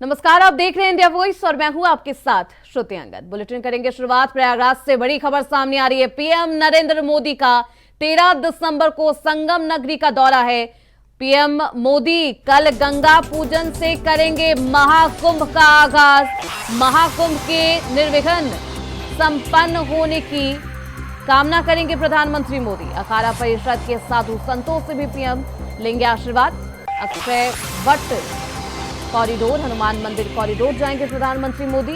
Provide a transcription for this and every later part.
नमस्कार, आप देख रहे हैं इंडिया वॉइस और मैं हूं आपके साथ श्रुति अंगद। बुलेटिन करेंगे शुरुआत प्रयागराज से। बड़ी खबर सामने आ रही है। पीएम नरेंद्र मोदी का 13 दिसंबर को संगम नगरी का दौरा है। पीएम मोदी कल गंगा पूजन से करेंगे महाकुंभ का आगाज। महाकुंभ के निर्विघ्न संपन्न होने की कामना करेंगे प्रधानमंत्री मोदी। अखाड़ा परिषद के साधु संतों से भी पीएम लेंगे आशीर्वाद। अक्षय वट कॉरिडोर, हनुमान मंदिर कॉरिडोर जाएंगे प्रधानमंत्री मोदी।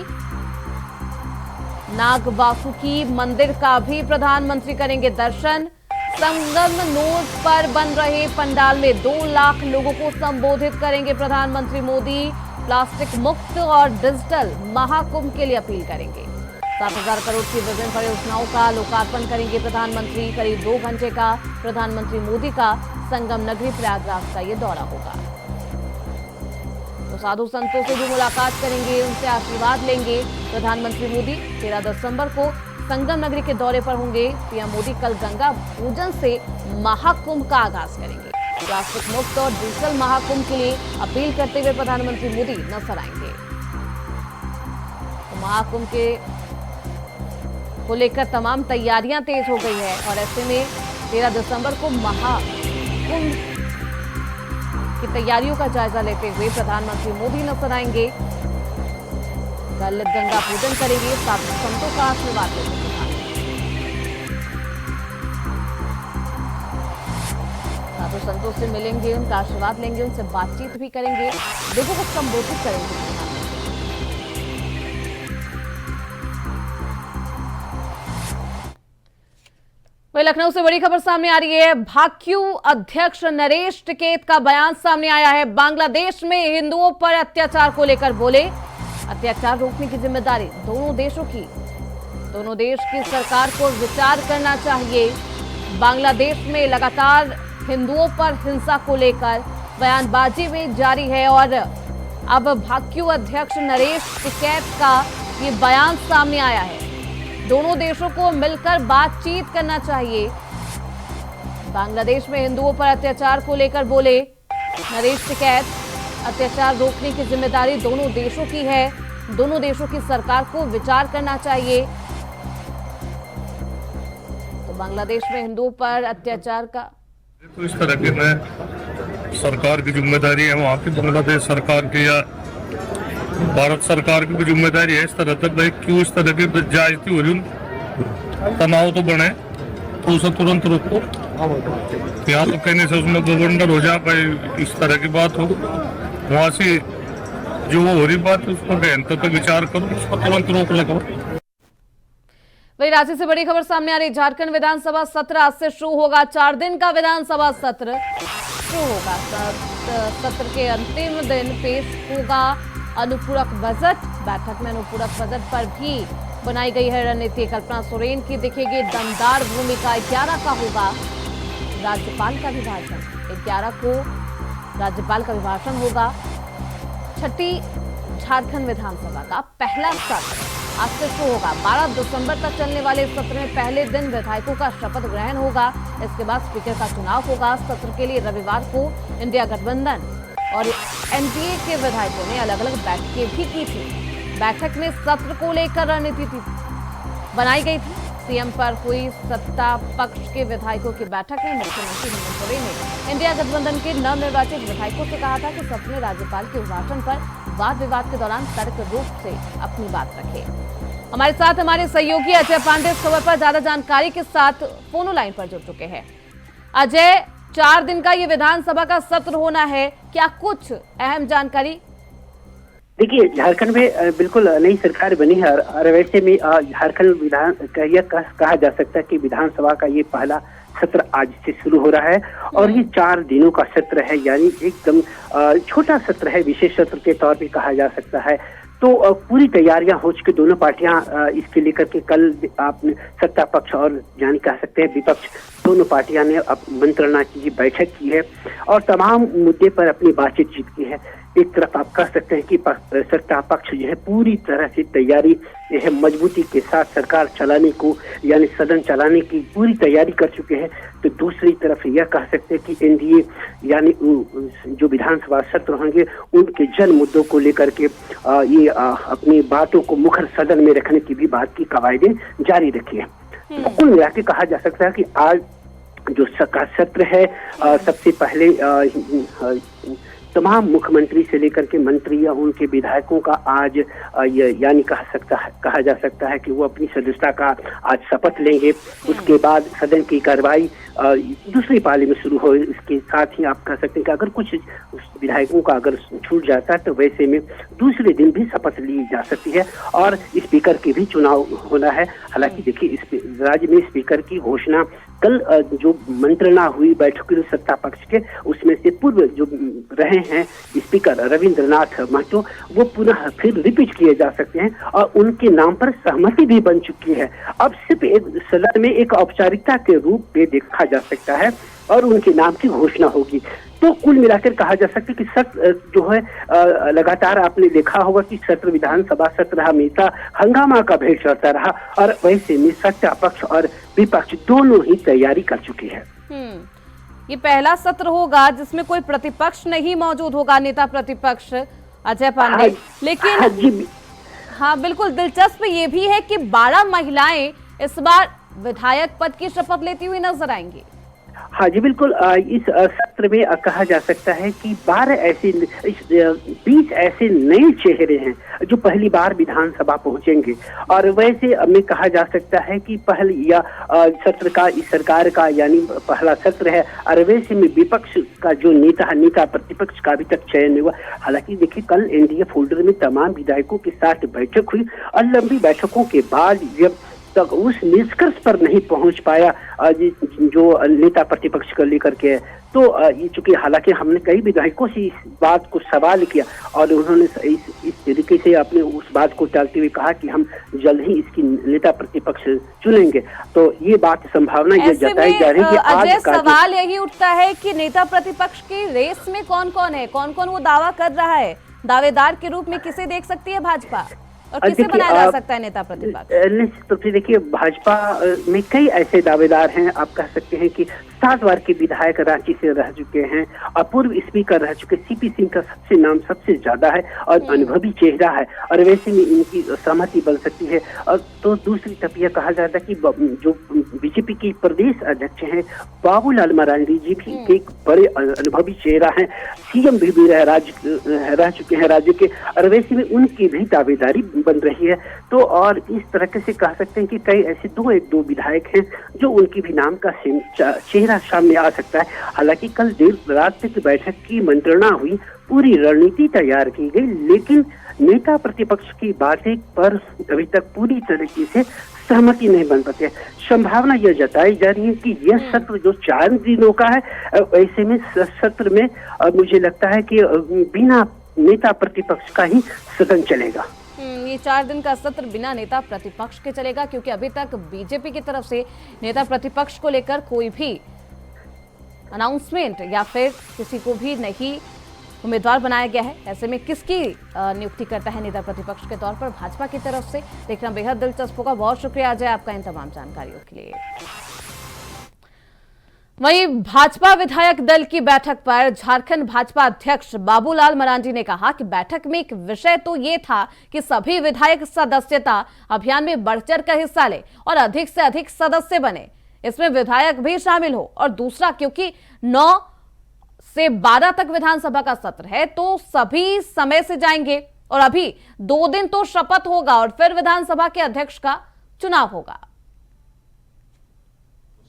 नाग वासुकी मंदिर का भी प्रधानमंत्री करेंगे दर्शन। संगम नोट पर बन रहे पंडाल में 2 लाख लोगों को संबोधित करेंगे प्रधानमंत्री मोदी। प्लास्टिक मुक्त और डिजिटल महाकुंभ के लिए अपील करेंगे। 7,000 करोड़ की विभिन्न परियोजनाओं का लोकार्पण करेंगे प्रधानमंत्री। करीब 2 घंटे का प्रधानमंत्री मोदी का संगम नगरी प्रयागराज का ये दौरा होगा। तो साधु संतों से भी मुलाकात करेंगे, उनसे आशीर्वाद लेंगे प्रधानमंत्री मोदी। 13 दिसंबर को संगम नगरी के दौरे पर होंगे पीएम मोदी। कल गंगा पूजन से महाकुंभ का आगाज करेंगे। प्लास्टिक मुक्त और डिजिटल महाकुंभ के लिए अपील करते हुए प्रधानमंत्री मोदी नजर आएंगे। तो महाकुंभ को लेकर तमाम तैयारियां तेज हो गई है और ऐसे में 13 दिसंबर को महाकुंभ की तैयारियों का जायजा लेते हुए प्रधानमंत्री मोदी नजर आएंगे। कल गंगा पूजन करेंगे, साधु संतों का आशीर्वाद लेंगे। साधु संतों से मिलेंगे, उनका आशीर्वाद लेंगे, उनसे बातचीत भी करेंगे, लोगों को संबोधित करेंगे। वहीं लखनऊ से बड़ी खबर सामने आ रही है। भाक्यू अध्यक्ष नरेश टिकैत का बयान सामने आया है। बांग्लादेश में हिंदुओं पर अत्याचार को लेकर बोले, अत्याचार रोकने की जिम्मेदारी दोनों देशों की। दोनों देश की सरकार को विचार करना चाहिए। बांग्लादेश में लगातार हिंदुओं पर हिंसा को लेकर बयानबाजी में जारी है और अब भाक्यू अध्यक्ष नरेश टिकैत का ये बयान सामने आया है। दोनों देशों को मिलकर बातचीत करना चाहिए। बांग्लादेश में हिंदुओं पर अत्याचार को लेकर बोले नरेश टिकैत, अत्याचार रोकने की जिम्मेदारी दोनों देशों की है। दोनों देशों की सरकार को विचार करना चाहिए। तो बांग्लादेश में हिंदुओं पर अत्याचार का तो इस तरह की सरकार की जिम्मेदारी है, वहाँ की बांग्लादेश सरकार की या भारत सरकार की भी जिम्मेदारी है। इस तरह तक भाई क्यों इस तरह की ज्यादती हो रही, तनाव तो बने तो उसे तुरंत रोको। यहाँ तो कहने से उसमें गवर्नर हो जाए भाई इस तरह की बात हो, वहाँ से जो वो हो रही बात उसको गहनता तो विचार करो, उसको तुरंत रोक लगाओ। वही रांची से बड़ी खबर सामने आ रही। झारखंड विधानसभा सत्र आज से शुरू होगा। 4 दिन का विधानसभा सत्र शुरू होगा। सत्र के अंतिम दिन पेश होगा अनुपूरक बजट। बैठक में अनुपूरक बजट पर भी बनाई गई है रणनीति। कल्पना सोरेन की दिखेगी दमदार भूमिका। 11 का होगा राज्यपाल का अभिभाषण। 11 को राज्यपाल का अभिभाषण होगा। 6ठी झारखंड विधानसभा का पहला सत्र आज से शुरू होगा। 12 दिसंबर तक चलने वाले इस सत्र में पहले दिन विधायकों का शपथ ग्रहण होगा। इसके बाद स्पीकर का चुनाव होगा। सत्र के लिए रविवार को इंडिया गठबंधन और एनडीए के विधायकों ने अलग अलग बैठकें भी की थी। बैठक में सत्र को लेकर रणनीति बनाई गई थी। सीएम पर हुई सत्ता पक्ष के विधायकों की बैठक में मुख्यमंत्री हेमंत सोरेन ने इंडिया गठबंधन के नवनिर्वाचित विधायकों से कहा था कि सत्र में राज्यपाल के अभिभाषण पर वाद विवाद के दौरान तर्क रूप से अपनी बात रखे। हमारे साथ हमारे सहयोगी अजय पांडे इस खबर पर ज्यादा जानकारी के साथ फोन लाइन पर जुड़ चुके हैं। अजय, 4 दिन का ये विधानसभा का सत्र होना है, क्या कुछ अहम जानकारी? देखिए, झारखंड में बिल्कुल नई सरकार बनी है और वैसे में झारखंड विधान कहा जा सकता है कि विधानसभा का ये पहला सत्र आज से शुरू हो रहा है और ये 4 दिनों का सत्र है, यानी एकदम छोटा सत्र है, विशेष सत्र के तौर पे कहा जा सकता है। तो पूरी तैयारियां हो चुकी। दोनों पार्टियां इसके लेकर के कल आपने सत्ता पक्ष और यानी कह सकते हैं विपक्ष, दोनों पार्टियां ने अब मंत्रणा की बैठक की है और तमाम मुद्दे पर अपनी बातचीत की है। एक तरफ आप कह सकते हैं कि सत्ता पक्ष जो है पूरी तरह से तैयारी यह मजबूती के साथ सरकार चलाने को यानी सदन चलाने की पूरी तैयारी कर चुके हैं, तो दूसरी तरफ यह कह सकते हैं कि एनडीए यानी जो विधानसभा सत्र होंगे उनके जन मुद्दों को लेकर के ये अपनी बातों को मुखर सदन में रखने की भी बात की कवायदें जारी रखी है। तो कुल मिला के कहा जा सकता है कि आज जो सत्र है सबसे पहले तमाम मुख्यमंत्री से लेकर के मंत्री या उनके विधायकों का आज यानी कहा जा सकता है कि वो अपनी सदस्यता का आज शपथ लेंगे। उसके बाद सदन की कार्रवाई दूसरी पाली में शुरू हो। इसके साथ ही आप कह सकते हैं कि अगर कुछ विधायकों का अगर छूट जाता है तो वैसे में दूसरे दिन भी शपथ ली जा सकती है और स्पीकर के भी चुनाव होना है। हालांकि देखिए राज्य में स्पीकर की घोषणा कल जो मंत्रणा हुई बैठक सत्ता पक्ष के उसमें से पूर्व जो रहे हैं स्पीकर रविंद्रनाथ महतो वो पुनः फिर रिपीट किए जा सकते हैं और उनके नाम पर सहमति भी बन चुकी है। अब सिर्फ एक सदन में एक औपचारिकता के रूप में देखा जा सकता है और उनके नाम की घोषणा होगी। तो कुल मिलाकर कहा जा सकता है कि सत्र जो है लगातार आपने देखा होगा कि सत्र विधानसभा सत्र हमेशा हंगामा का भेद चढ़ता रहा और वैसे में सत्ता पक्ष और विपक्ष दोनों ही तैयारी कर चुकी है। ये पहला सत्र होगा जिसमें कोई प्रतिपक्ष नहीं मौजूद होगा, नेता प्रतिपक्ष अजय पांडे। लेकिन हाँ बिल्कुल दिलचस्प ये भी है कि 12 महिलाएं इस बार विधायक पद की शपथ लेती हुई नजर आएंगी। हाँ जी बिल्कुल, इस सत्र में कहा जा सकता है कि 20 ऐसे नए चेहरे हैं जो पहली बार विधानसभा पहुंचेंगे और वैसे में कहा जा सकता है कि पहली या सत्र का इस सरकार का यानी पहला सत्र है और वैसे में विपक्ष का जो नेता प्रतिपक्ष का अभी तक चयन नहीं हुआ। हालांकि देखिए कल एनडीए फोल्डर में तमाम विधायकों के साथ बैठक हुई और लंबी बैठकों के बाद जब तक उस निष्कर्ष पर नहीं पहुंच पाया जो नेता प्रतिपक्ष को लेकर के, तो ये चूंकि हालांकि हमने कई विधायकों से इस बात को सवाल किया और उन्होंने इस तरीके से अपने उस बात को टालते हुए कहा कि हम जल्द ही इसकी नेता प्रतिपक्ष चुनेंगे। तो ये बात संभावना ये जताई जा रही है कि आज सवाल यही उठता है कि नेता प्रतिपक्ष की रेस में कौन कौन है, कौन कौन वो दावा कर रहा है, दावेदार के रूप में किसे देख सकती है भाजपा और किसे बनाया जा सकता है नेता प्रतिपक्ष? निश्चित रूप से देखिए भाजपा में कई ऐसे दावेदार हैं। आप कह सकते हैं कि 7 बार के विधायक रांची से रह चुके हैं और पूर्व स्पीकर रह चुके सीपी सिंह का नाम सबसे ज्यादा है और अनुभवी चेहरा है और वैसे में इनकी सहमति बन सकती है। और तो दूसरी तरफ यह कहा जाता है कि जो बीजेपी के प्रदेश अध्यक्ष हैं बाबूलाल मरांडी जी भी एक बड़े अनुभवी चेहरा है, सीएम भी रह चुके हैं राज्य के और वैसे में उनकी भी दावेदारी बन रही है। तो और इस तरह से कह सकते हैं कि कई ऐसे दो विधायक हैं जो उनकी भी नाम का चेहरा सामने आ सकता है। हालांकि कल देर रात तक बैठक की मंत्रणा हुई, पूरी रणनीति तैयार की गई, लेकिन नेता प्रतिपक्ष की बातें पर अभी तक पूरी तरीके से सहमति नहीं बन पाती है। संभावना यह जताई जा रही है कि यह सत्र जो 4 दिनों का है, ऐसे में सत्र में मुझे लगता है कि बिना नेता प्रतिपक्ष का ही सदन चलेगा। ये 4 दिन का सत्र बिना नेता प्रतिपक्ष के चलेगा क्योंकि अभी तक बीजेपी की तरफ से नेता प्रतिपक्ष को लेकर कोई भी अनाउंसमेंट या फिर किसी को भी नहीं उम्मीदवार बनाया गया है। ऐसे में किसकी नियुक्ति करता है नेता प्रतिपक्ष के तौर पर भाजपा की तरफ से, देखना बेहद दिलचस्प होगा। बहुत शुक्रिया अजय आपका इन तमाम जानकारियों के लिए। वहीं भाजपा विधायक दल की बैठक पर झारखंड भाजपा अध्यक्ष बाबूलाल मरांडी ने कहा कि बैठक में एक विषय तो ये था कि सभी विधायक सदस्यता अभियान में बढ़-चढ़ कर हिस्सा ले और अधिक से अधिक सदस्य बने, इसमें विधायक भी शामिल हो। और दूसरा, क्योंकि 9 से 12 तक विधानसभा का सत्र है तो सभी समय से जाएंगे और अभी 2 दिन तो शपथ होगा और फिर विधानसभा के अध्यक्ष का चुनाव होगा।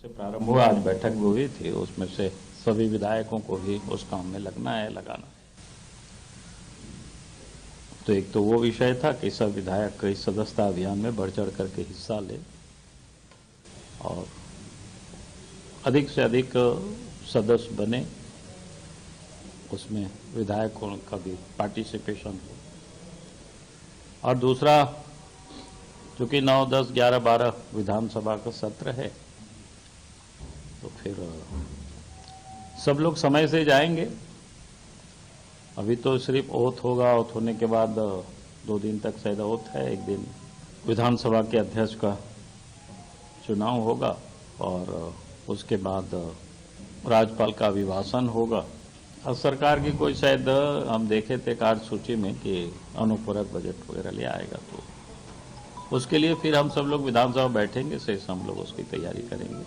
प्रारंभ हुआ, आज बैठक भी हुई थी, उसमें से सभी विधायकों को भी उस काम में लगाना है। तो एक तो वो विषय था कि सब विधायक इस सदस्यता अभियान में बढ़ चढ़ करके हिस्सा ले और अधिक से अधिक सदस्य बने, उसमें विधायकों का भी पार्टिसिपेशन हो। और दूसरा, चूंकि 9, 10, 11, 12 विधानसभा का सत्र है तो फिर सब लोग समय से जाएंगे अभी तो सिर्फ ओथ होगा, ओथ होने के बाद 2 दिन तक शायद ओथ है, एक दिन विधानसभा के अध्यक्ष का चुनाव होगा और उसके बाद राज्यपाल का अभिभाषण होगा। और सरकार की कोई शायद हम देखे थे कार्यसूची में कि अनुपूरक बजट वगैरह ले आएगा, तो उसके लिए फिर हम सब लोग विधानसभा बैठेंगे, शेष हम लोग उसकी तैयारी करेंगे।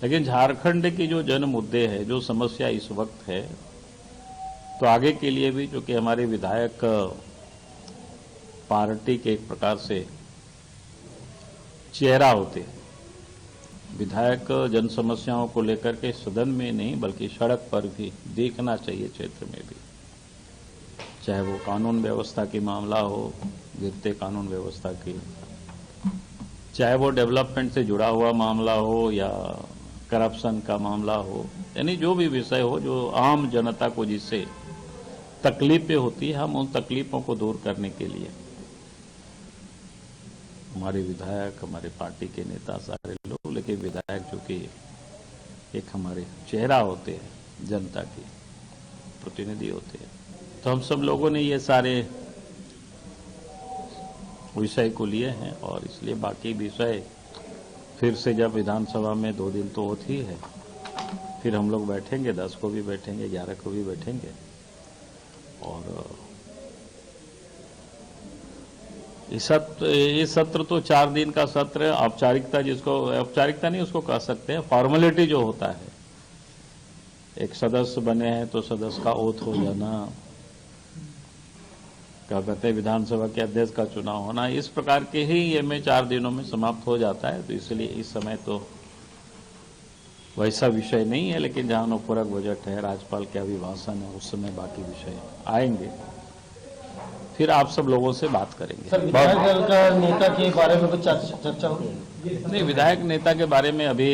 लेकिन झारखंड की जो जन मुद्दे है, जो समस्या इस वक्त है, तो आगे के लिए भी जो कि हमारे विधायक पार्टी के एक प्रकार से चेहरा होते हैं। विधायक जन समस्याओं को लेकर के सदन में नहीं बल्कि सड़क पर भी देखना चाहिए, क्षेत्र में भी, चाहे वो कानून व्यवस्था की मामला हो, गिरते कानून व्यवस्था की, चाहे वो डेवलपमेंट से जुड़ा हुआ मामला हो या करप्शन का मामला हो, यानी जो भी विषय हो जो आम जनता को जिससे तकलीफें होती है, हम उन तकलीफों को दूर करने के लिए हमारे विधायक, हमारे पार्टी के नेता, सारे लोग, लेकिन विधायक जो कि एक हमारे चेहरा होते हैं, जनता के प्रतिनिधि होते हैं, तो हम सब लोगों ने ये सारे विषय को लिए हैं और इसलिए बाकी विषय फिर से जब विधानसभा में 2 दिन तो होती है, फिर हम लोग बैठेंगे, 10 को भी बैठेंगे, 11 को भी बैठेंगे और ये सत्र तो 4 दिन का सत्र है। औपचारिकता, जिसको औपचारिकता नहीं उसको कह सकते हैं, फॉर्मेलिटी जो होता है, एक सदस्य बने हैं तो सदस्य का ओथ हो जाना, क्या कहते हैं विधानसभा के अध्यक्ष का चुनाव होना, इस प्रकार के ही ये में 4 दिनों में समाप्त हो जाता है। तो इसलिए इस समय तो वैसा विषय नहीं है, लेकिन जहां अनुपूरक बजट है, राज्यपाल के अभिभाषण है, उस समय बाकी विषय आएंगे, फिर आप सब लोगों से बात करेंगे। सर, विधायक दल का नेता के बारे में कुछ चर्चा होगी? नहीं, विधायक नेता के बारे में अभी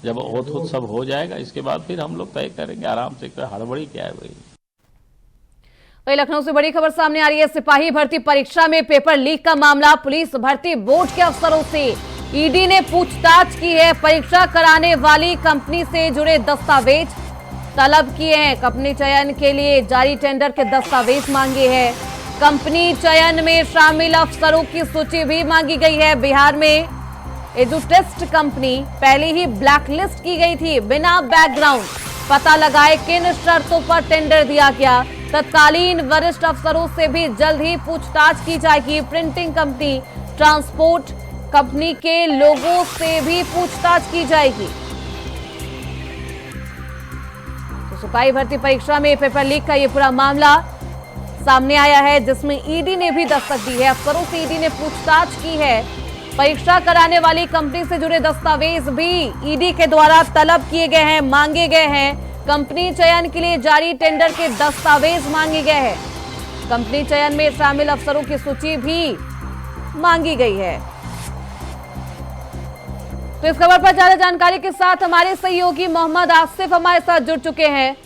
जब ओथ सब हो जाएगा, इसके बाद फिर हम लोग तय करेंगे आराम से। हड़बड़ी क्या है भाई। वहीं लखनऊ से बड़ी खबर सामने आ रही है। सिपाही भर्ती परीक्षा में पेपर लीक का मामला। पुलिस भर्ती बोर्ड के अफसरों से ईडी ने पूछताछ की है। परीक्षा कराने वाली कंपनी से जुड़े दस्तावेज तलब किए हैं। कंपनी चयन के लिए जारी टेंडर के दस्तावेज मांगे हैं। कंपनी चयन में शामिल अफसरों की सूची भी मांगी गई है। बिहार में एजुटेस्ट कंपनी पहले ही ब्लैकलिस्ट की गई थी। बिना बैकग्राउंड पता लगाए किन शर्तों पर टेंडर दिया गया। तत्कालीन वरिष्ठ अफसरों से भी जल्द ही पूछताछ की जाएगी। प्रिंटिंग कंपनी, ट्रांसपोर्ट कंपनी के लोगों से भी पूछताछ की जाएगी। तो सिपाही भर्ती परीक्षा में पेपर लीक का ये पूरा मामला सामने आया है, जिसमें ईडी ने भी दस्तक दी है। अफसरों से ईडी ने पूछताछ की है। परीक्षा कराने वाली कंपनी से जुड़े दस्तावेज भी ईडी के द्वारा तलब किए गए हैं, मांगे गए हैं। कंपनी चयन के लिए जारी टेंडर के दस्तावेज मांगे गए हैं। कंपनी चयन में शामिल अफसरों की सूची भी मांगी गई है। तो इस खबर पर ज्यादा जानकारी के साथ हमारे सहयोगी मोहम्मद आसिफ हमारे साथ जुड़ चुके हैं।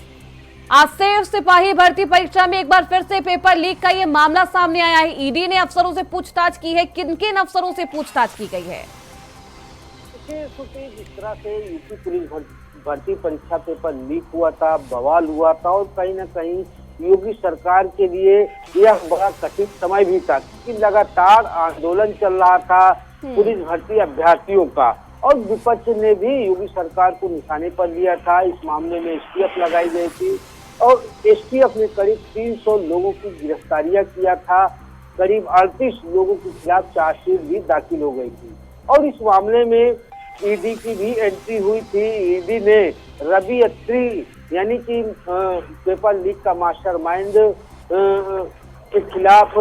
आसिफ, सिपाही भर्ती परीक्षा में एक बार फिर से पेपर लीक का ये मामला सामने आया है। ईडी ने अफसरों से पूछताछ की है। किन किन अफसरों से पूछताछ की गई है? जिस तरह से यूपी पुलिस भर्ती परीक्षा पेपर लीक हुआ था, बवाल हुआ था और कहीं न कहीं योगी सरकार के लिए यह बड़ा कठिन समय भी था, क्योंकि लगातार आंदोलन चल रहा था पुलिस भर्ती अभ्यर्थियों का और विपक्ष ने भी योगी सरकार को निशाने पर लिया था। इस मामले में एसटीएफ लगाई गई थी और एसटीएफ ने करीब 300 लोगों की गिरफ्तारियां किया था। करीब 38 लोगों के खिलाफ चार्जशीट भी दाखिल हो गई थी और इस मामले में ईडी की भी एंट्री हुई थी। ईडी ने रवि अत्री यानी कि पेपर लीक का मास्टरमाइंड के खिलाफ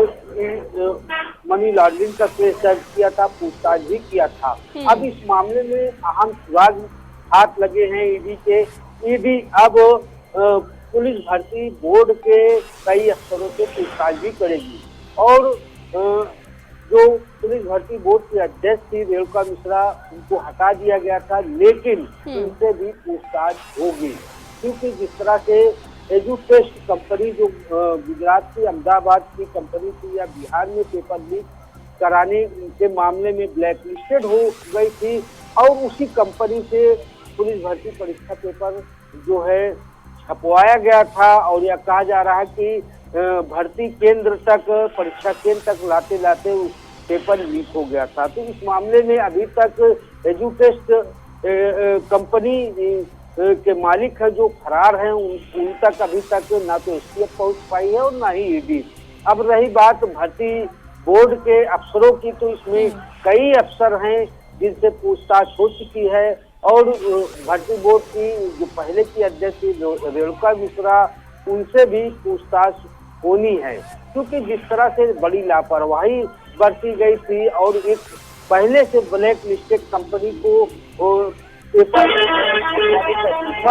मनी लॉन्ड्रिंग का केस दर्ज किया था, पूछताछ भी किया था। अब इस मामले में अहम सुराग हाथ लगे हैं ईडी के। ईडी अब पुलिस भर्ती बोर्ड के कई अफसरों से पूछताछ भी करेगी और जो पुलिस भर्ती बोर्ड की अध्यक्ष थी रेणुका मिश्रा, उनको हटा दिया गया था, लेकिन उनसे भी पूछताछ होगी, क्योंकि जिस तरह से एजुटेस्ट कंपनी जो गुजरात की अहमदाबाद की कंपनी थी या बिहार में पेपर लीक कराने के मामले में ब्लैकलिस्टेड हो गई थी और उसी कंपनी से पुलिस भर्ती परीक्षा पेपर जो है छपवाया गया था और यह कहा जा रहा है कि भर्ती केंद्र तक, परीक्षा केंद्र तक लाते लाते उस पेपर लीक हो गया था। तो इस मामले में अभी तक एजुटेस्ट कंपनी के मालिक है जो फरार हैं, उन तक अभी तक ना तो एसटीएफ पहुंच पाई है और ना ही ईडी। अब रही बात भर्ती बोर्ड के अफसरों की, तो इसमें कई अफसर हैं जिनसे पूछताछ हो चुकी है और भर्ती बोर्ड की जो पहले की अध्यक्ष रेणुका मिश्रा, उनसे भी पूछताछ होनी है, क्योंकि जिस तरह से बड़ी लापरवाही बरती गई थी और एक पहले से ब्लैक लिस्टेड कंपनी को पेपर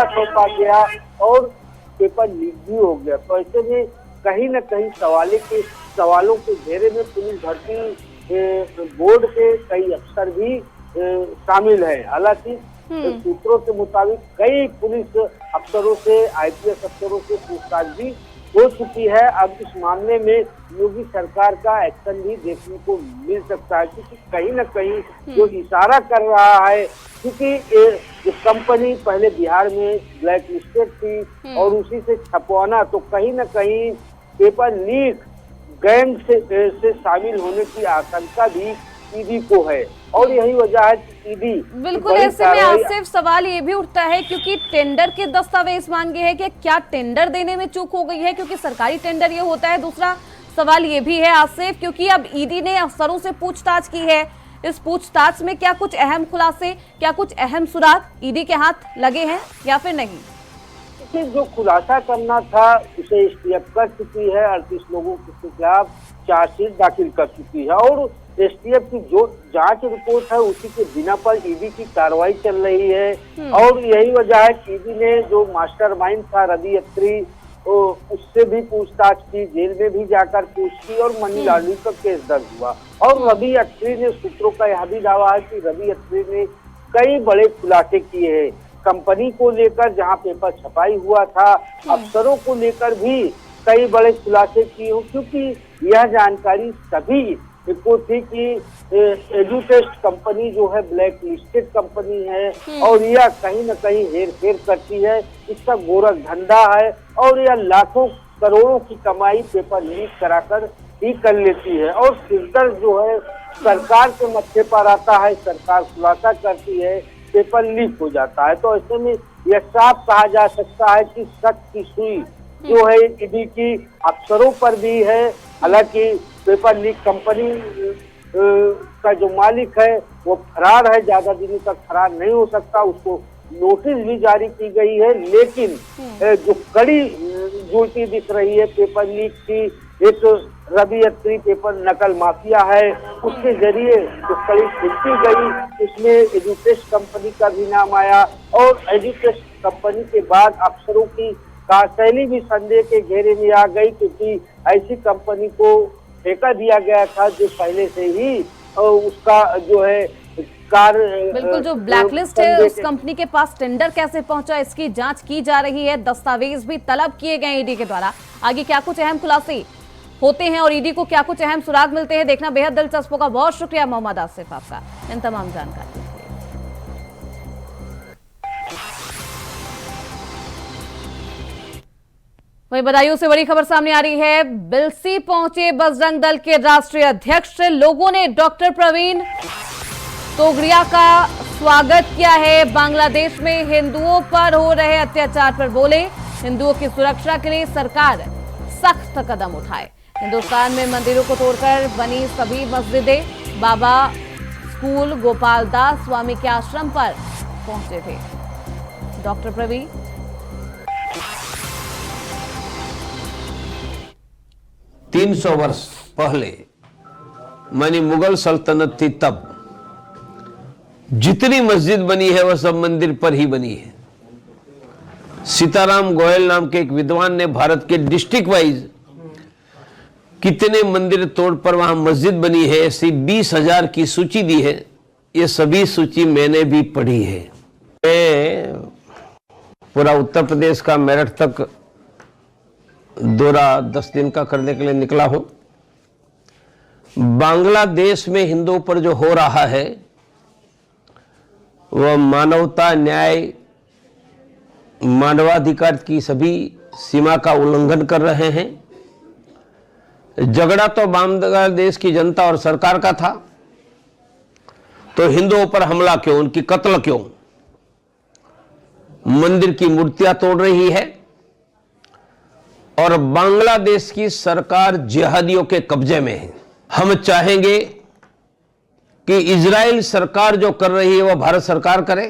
सौंपा गया और पेपर लीक भी हो गया। तो ऐसे में कहीं न कहीं सवालों के घेरे में पुलिस भर्ती बोर्ड के कई अफसर भी शामिल हैं। हालांकि सूत्रों के मुताबिक कई पुलिस अफसरों से, आईपीएस अफसरों से पूछताछ भी हो चुकी है। अब इस मामले में योगी सरकार का एक्शन भी देखने को मिल सकता है, क्योंकि कहीं न कहीं जो इशारा कर रहा है, क्योंकि कंपनी पहले बिहार में ब्लैक लिस्टेड थी और उसी से छपवाना, तो कहीं न कहीं पेपर लीक गैंग से शामिल होने की आशंका भी ईडी को है और यही वजह है कि ईडी बिल्कुल। ऐसे में आसिफ सवाल ये भी उठता है, क्योंकि टेंडर के दस्तावेज मांगे हैं कि क्या टेंडर देने में चूक हो गई है, क्योंकि सरकारी टेंडर ये होता है। दूसरा सवाल ये भी है आसिफ, क्योंकि अब ईडी ने अफसरों से पूछताछ की है, इस पूछताछ में क्या कुछ अहम खुलासे, क्या कुछ अहम सुराग ईडी के हाथ लगे हैं या फिर नहीं? जो खुलासा करना था उसे एसटीएफ कर चुकी है, 38 लोगों के खिलाफ चार्जशीट दाखिल कर चुकी है और एसटीएफ की जो जांच रिपोर्ट है उसी के बिना पर ईडी की कार्रवाई चल रही है। और यही वजह है कि ईडी ने जो मास्टरमाइंड था रवि अत्री, उससे भी पूछताछ की, जेल में भी जाकर पूछ की और मनी लॉन्ड्रिंग का केस दर्ज हुआ। और रवि अत्री ने, सूत्रों का यह भी दावा है कि रवि अत्री ने कई बड़े खुलासे किए हैं कंपनी को लेकर, जहां पेपर छपाई हुआ था, अफसरों को लेकर भी कई बड़े खुलासे किए हो, क्योंकि यह जानकारी सभी को थी कि एजुटेस्ट कंपनी जो है ब्लैक लिस्टेड कंपनी है और यह कहीं न कहीं हेर फेर करती है, इसका गोरख धंधा है और यह लाखों करोड़ों की कमाई पेपर लीक कराकर ही कर लेती है और सिरदर्द जो है सरकार के मत्थे पर आता है, सरकार खुलासा करती है, पेपर लीक हो जाता है। तो ऐसे में यह साफ कहा जा सकता है कि शक की सुई जो है ईडी की अफसरों पर भी है। हालांकि पेपर लीक कंपनी का जो मालिक है वो फरार है, ज्यादा दिनों तक फरार नहीं हो सकता, उसको नोटिस भी जारी की गई है। लेकिन जो कड़ी जुड़ती दिख रही है पेपर लीक की, एक रवि अत्री पेपर नकल माफिया है, उसके जरिए जो कड़ी खींची गई उसमें एजुटेस्ट कंपनी का भी नाम आया और एजुटेस्ट कंपनी के बाद अफसरों की कार्यशैली भी संदेह के घेरे में आ गई, क्योंकि ऐसी कंपनी को ठेका दिया गया था जो पहले से ही उसका जो है बिल्कुल जो ब्लैकलिस्ट है उस कंपनी के पास टेंडर कैसे पहुंचा, इसकी जांच की जा रही है। दस्तावेज भी तलब किए गए ईडी के द्वारा। आगे क्या कुछ अहम खुलासे होते हैं और ईडी को क्या कुछ अहम सुराग मिलते हैं, देखना बेहद दिलचस्प होगा। बहुत शुक्रिया मोहम्मद आसिफ आपका इन तमाम जानकारी। वहीं बदायूं से बड़ी खबर सामने आ रही है। बिलसी पहुंचे बजरंग दल के राष्ट्रीय अध्यक्ष, लोगों ने डॉक्टर प्रवीण तोगड़िया का स्वागत किया है। बांग्लादेश में हिंदुओं पर हो रहे अत्याचार पर बोले, हिंदुओं की सुरक्षा के लिए सरकार सख्त कदम उठाए। हिंदुस्तान में मंदिरों को तोड़कर बनी सभी मस्जिदें, बाबा स्कूल गोपाल दास स्वामी के आश्रम पर पहुंचे थे डॉक्टर प्रवीण। तीन 300 वर्ष पहले मानी मुगल सल्तनत थी, तब जितनी मस्जिद बनी है वह सब मंदिर पर ही बनी है। सीताराम गोयल नाम के एक विद्वान ने भारत के डिस्ट्रिक्ट वाइज कितने मंदिर तोड़ पर वहां मस्जिद बनी है ऐसी 20,000 की सूची दी है। ये सभी सूची मैंने भी पढ़ी है। मैं पूरा उत्तर प्रदेश का मेरठ तक दौरा 10 दिन का करने के लिए निकला हूं। बांग्लादेश में हिंदुओं पर जो हो रहा है वह मानवता, न्याय मानवाधिकार की सभी सीमा का उल्लंघन कर रहे हैं। झगड़ा तो बांग्लादेश की जनता और सरकार का था, तो हिंदुओं पर हमला क्यों, उनकी कत्ल क्यों? मंदिर की मूर्तियां तोड़ रही है और बांग्लादेश की सरकार जिहादियों के कब्जे में है। हम चाहेंगे कि इजराइल सरकार जो कर रही है वो भारत सरकार करे।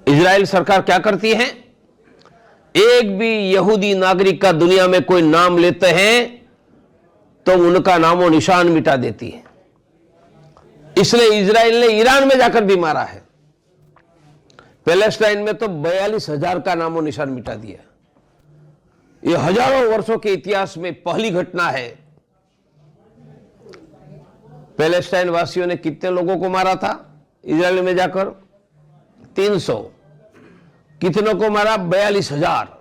इजराइल सरकार क्या करती है? एक भी यहूदी नागरिक का दुनिया में कोई नाम लेते हैं तो उनका नामो निशान मिटा देती है। इसलिए इजराइल ने ईरान में जाकर भी मारा है। पैलेस्टाइन में तो 42,000 का नामो निशान मिटा दिया। यह हजारों वर्षों के इतिहास में पहली घटना है। पैलेस्टाइन वासियों ने कितने लोगों को मारा था इजराइल में जाकर? 300। कितनों को मारा? 42,000।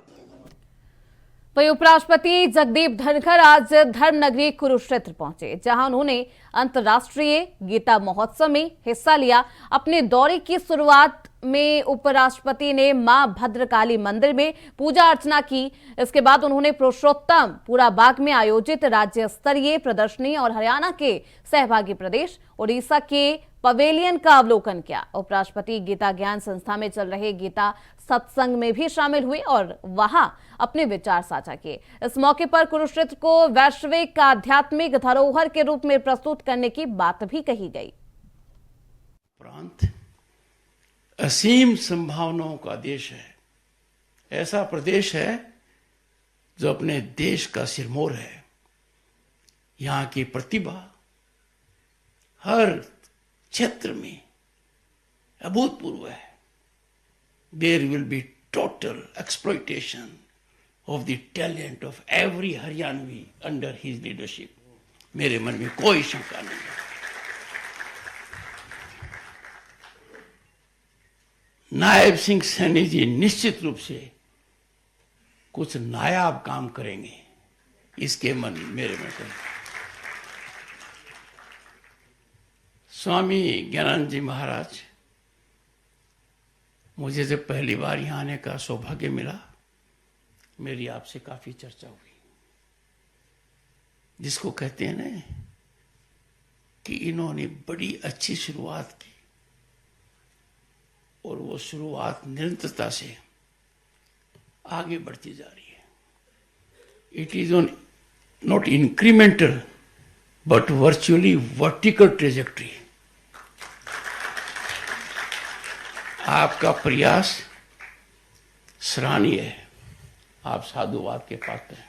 वहीं उपराष्ट्रपति जगदीप धनखड़ आज धर्मनगरी कुरुक्षेत्र पहुंचे, जहां उन्होंने अंतर्राष्ट्रीय गीता महोत्सव में हिस्सा लिया। अपने दौरे की शुरुआत में उपराष्ट्रपति ने मां भद्रकाली मंदिर में पूजा अर्चना की। इसके बाद उन्होंने पुरुषोत्तम पूरा बाग में आयोजित राज्य स्तरीय प्रदर्शनी और हरियाणा के सहभागी प्रदेश उड़ीसा के पवेलियन का अवलोकन किया। उपराष्ट्रपति गीता ज्ञान संस्था में चल रहे गीता सत्संग में भी शामिल हुए और वहां अपने विचार साझा किए। इस मौके पर कुरुक्षेत्र को वैश्विक आध्यात्मिक धरोहर के रूप में प्रस्तुत करने की बात भी कही गई। प्रांत असीम संभावनाओं का देश है। ऐसा प्रदेश है जो अपने देश का सिरमौर है। यहाँ की प्रतिभा हर क्षेत्र में अभूतपूर्व है। There will be total exploitation of the talent of every Haryanvi under his leadership. मेरे मन में कोई शंका नहीं है। नायब सिंह सैनी जी निश्चित रूप से कुछ नायाब काम करेंगे, इसके मेरे में कोई। स्वामी ज्ञानानंद जी महाराज, मुझे जब पहली बार यहाँ आने का सौभाग्य मिला, मेरी आपसे काफी चर्चा हुई। जिसको कहते हैं ना कि इन्होंने बड़ी अच्छी शुरुआत की और वो शुरुआत निरंतरता से आगे बढ़ती जा रही है। It is on not incremental but virtually vertical trajectory. आपका प्रयास सराहनीय है। आप साधुवाद के पात्र हैं।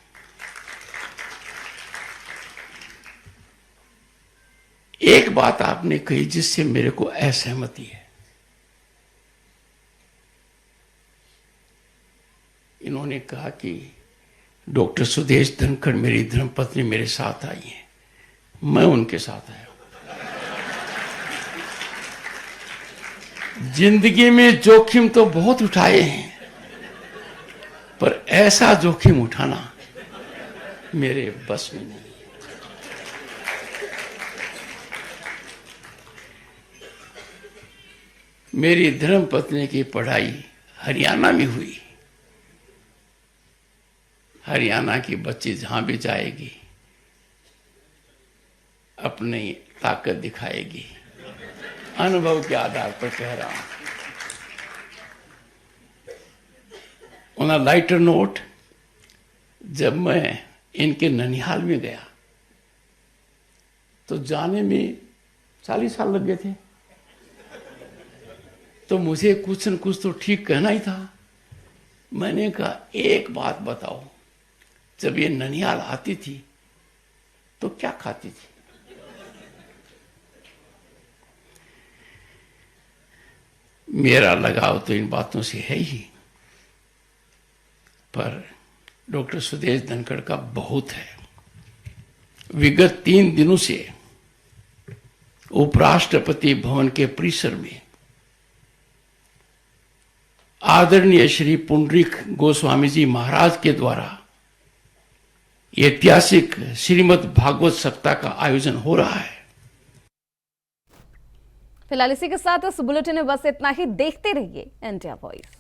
एक बात आपने कही जिससे मेरे को असहमति है। इन्होंने कहा कि डॉक्टर सुदेश धनखड़ मेरी धर्मपत्नी मेरे साथ आई है। मैं उनके साथ आया। जिंदगी में जोखिम तो बहुत उठाए हैं, पर ऐसा जोखिम उठाना मेरे बस में नहीं है। मेरी धर्मपत्नी की पढ़ाई हरियाणा में हुई। हरियाणा की बच्ची जहां भी जाएगी अपनी ताकत दिखाएगी। अनुभव के आधार पर कह रहा हूं। ऑन अ लाइटर नोट, जब मैं इनके ननिहाल में गया तो जाने में 40 साल लग गए थे। तो मुझे कुछ न कुछ तो ठीक कहना ही था। मैंने कहा, एक बात बताओ, जब ये ननिहाल आती थी तो क्या खाती थी? मेरा लगाव तो इन बातों से है ही, पर डॉक्टर सुदेश धनखड़ का बहुत है। विगत 3 दिनों से उपराष्ट्रपति भवन के परिसर में आदरणीय श्री पुंडरीक गोस्वामी जी महाराज के द्वारा ऐतिहासिक श्रीमद् भागवत सप्ताह का आयोजन हो रहा है। फिलहाल इसी के साथ इस बुलेटिन में बस इतना ही। देखते रहिए इंडिया वॉइस।